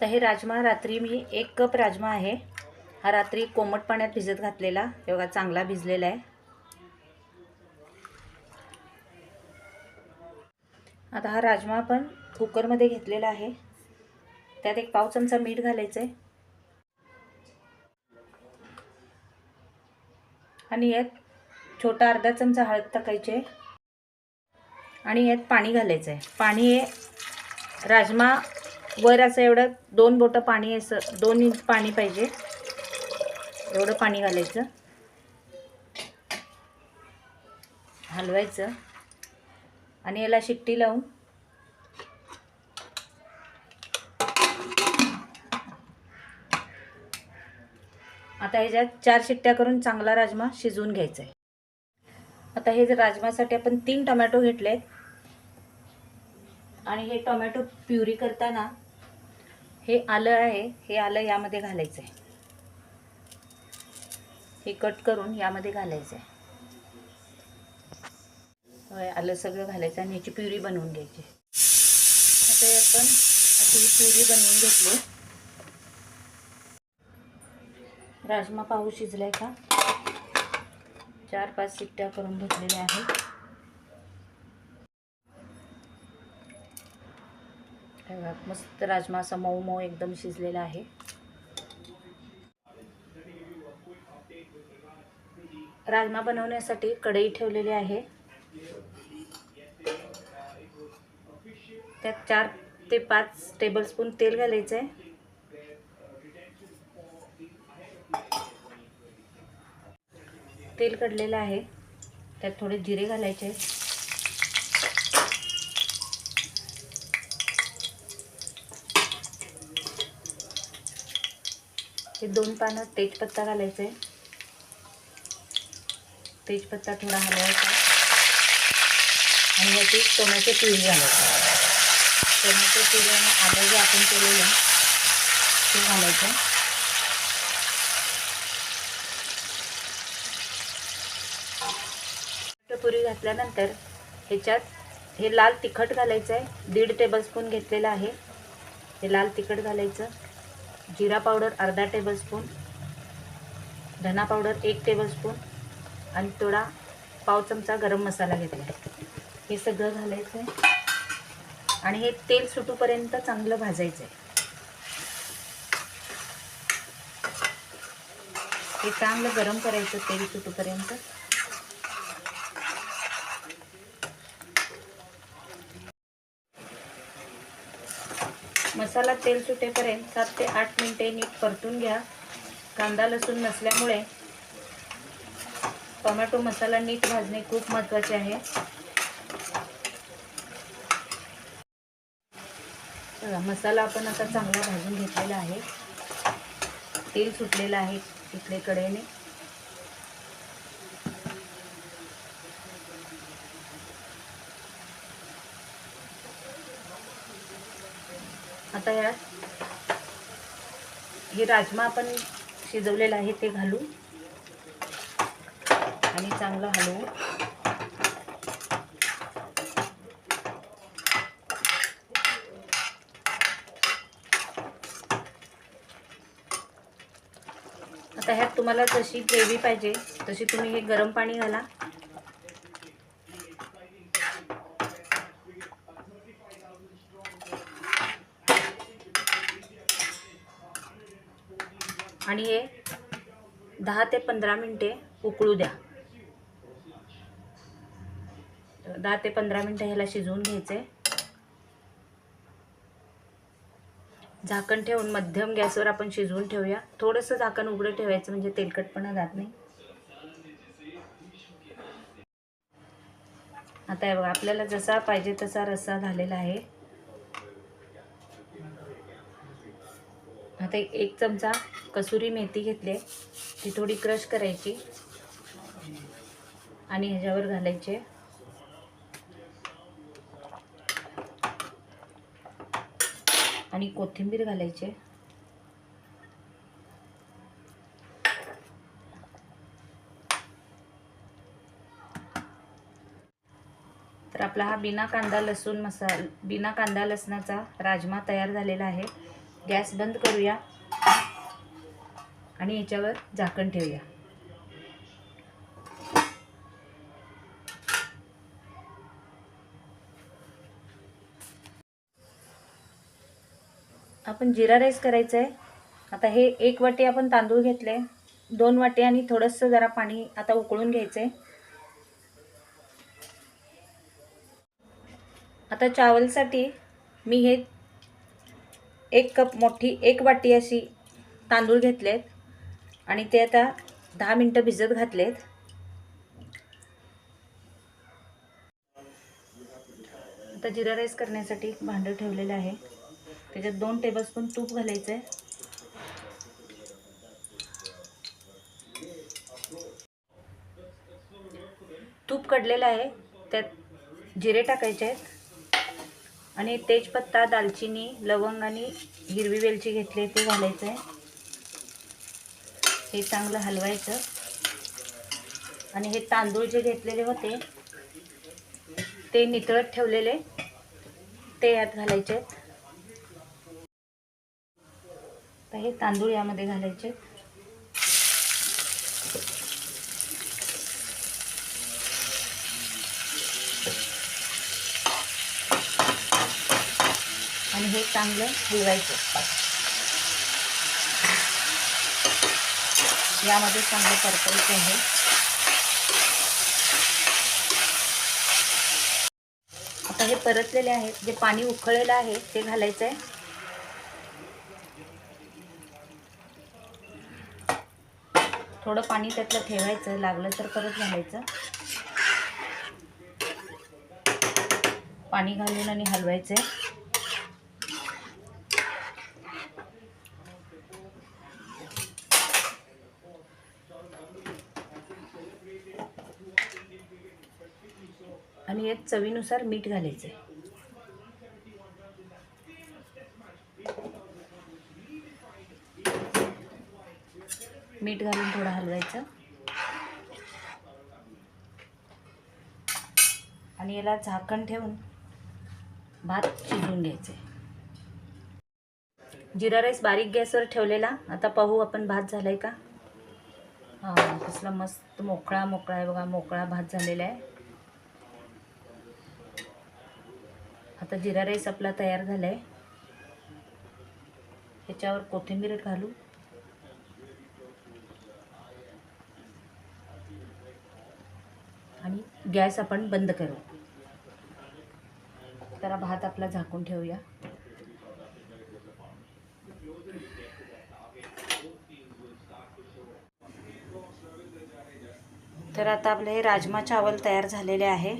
आता हे राजमा रात्री मी 1 कप राजमा आहे, हा रात्री कोमट पाण्यात भिजत घातलेला, हे बघा चांगला भिजलेला आहे। आता हा राजमा आपण कुकरमध्ये घेतलेला आहे, त्यात 1 पाव चमचा मीठ घालायचं आहे आणि यात छोटा अर्धा चमचा हळद टाकायची आहे आणि यात पाणी घालायचं आहे। पाणी हे राजमा वर असं एवढं 2 बोटं पाणी, असं 2 इंच पाणी पाहिजे एवढं पाणी घालायचं, हलवायचं आणि याला शिट्टी लावून आता ह्याच्यात 4 शिट्ट्या करून चांगला राजमा शिजवून घ्यायचा आहे। आता हे राजमासाठी आपण 3 टोमॅटो घेतलेत आणि हे टोमॅटो प्युरी करताना हे आलं आहे, हे आलं यामध्ये घालायचं आहे, हे कट करून यामध्ये घालायचं आहे। आलं सगळं घालायचं आणि याची प्युरी बनवून घ्यायची। आता आपण अशी प्युरी बनवून घेतली। राजमा पाहू शिजलाय का, 4-5 शिट्ट्या करून घेतलेल्या आहेत। मस्त राजमा असा मऊ मऊ एकदम शिजलेला आहे। राजमा बनवण्यासाठी कढई ठेवलेली आहे, त्यात 4 ते 5 टेबलस्पून तेल घालायचं आहे। तेल कडलेलं आहे, त्यात थोडे जिरे घालायचे, हे 2 पानं तेजपत्ता घालायचे, तेजपत्ता थोडा हलवायचा आणि याची टोमॅटो प्युरी घालायची। टोमॅटो प्युरी आणि आलं जे आपण केलेलं ते घालायचं। टोमॅटो प्युरी घातल्यानंतर ह्याच्यात हे लाल तिखट घालायचं आहे, 1.5 टेबलस्पून घेतलेलं आहे, हे लाल तिखट घालायचं। जिरा पावडर अर्धा टेबलस्पून, धना पावडर 1 टेबलस्पून आणि थोडा पाव चमचा गरम मसाला घेतला, हे सगळं घालायचं आहे आणि हे तेल सुटूपर्यंत चांगलं भाजायचं आहे। हे चांगलं गरम करायचं तेल सुटूपर्यंत। मसाला तेल सुटेपर्यंत 7 ते 8 मिनिटे नीट परतून घ्या। कांदा लसूण नसल्यामुळे टोमॅटो मसाला नीट भाजणे खूप महत्त्वाचे आहे। मसाला आपण आता चांगला भाजून घेतलेला आहे, तेल सुटलेलं आहे इकडे कढईने। आता यात हे राजमा आपण शिजवलेलं आहे ते घालू आणि चांगलं हलवू। आता ह्यात तुम्हाला जशी ग्रेव्ही पाहिजे तशी तुम्ही हे गरम पाणी घाला आणि हे 10 ते 15 मिनिटे उकळू द्या। 10 ते 15 मिनिटे ह्याला शिजवून घ्यायचे। झाकण ठेवून मध्यम गॅसवर आपण शिजवून ठेवूया, थोडंसं झाकण उघडं ठेवायचं म्हणजे तेलकटपणा जात नाही। आता हे बघा आपल्याला जसा पाहिजे तसा रस्सा झालेला आहे। आता 1 चमचा कसुरी मेथी घेतली, ती थोडी क्रश करायची आणि ह्याच्यावर घालायचे आणि कोथिंबीर घालायचे। तर आपला हा बिना कांदा लसणाचा राजमा तयार झालेला आहे। गॅस बंद करूया आणि याच्यावर झाकण ठेवूया. आपण जिरा राईस करायचा आहे. आता हे 1 वाटी आपण तांदूळ घेतले, 2 वाटी आणि थोडंसं जरा पाणी आता उकळून घ्यायचं आहे. आता चावलसाठी मी हे 1 कप मोठी 1 वाटी अशी तांदूळ घेतलेत आणि ते आता 10 मिनटं भिजत घातलेत. आता जिरा राईस करण्यासाठी एक भांडं ठेवलेलं आहे. त्याच्यात 2 टेबलस्पून तूप घालायचं आहे. तूप कडलेलं आहे, त्यात जिरे टाकायचे आहेत आणि तेजपत्ता, दालचिनी, लवंग आणि हिरवी वेलची घेतली ते घालायचं आहे. हे चांगलं हलवायचं आणि हे तांदूळ जे घेतलेले होते ते नितळत ठेवलेले ते यात घालायचे आहेत. तर हे तांदूळ यामध्ये घालायचे. आणि हे चांगलं हलवायचं. यामध्ये चांगलं परतायचं आहे. आता हे परतलेले आहेत, जे पाणी उकळलेलं आहे ते घालायचं आहे. थोडं पाणी त्यातलं ठेवायचं, लागलं तर परत घालायचं. पाणी घालून आणि हलवायचं. आणि यात चवीनुसार मीठ घालायचं. मीठ घालून थोडं हलवायचं आणि याला झाकण ठेवून भात शिजवून घ्यायचे. जिरा राईस बारीक गॅसवर ठेवलेला. आता पाहू आपण भात झालाय का. हां, कसला मस्त मोकळा मोकळा आहे बघा. मोकळा भात झालेला आहे. आता जिरा राईस आपला तयार झाला आहे. ह्याच्यावर कोथिंबीर घालू आणि गॅस आपण बंद करू. जरा भात आपला झाकून ठेवूया. तर आता आपले हे राजमा चावल तयार झालेले आहे.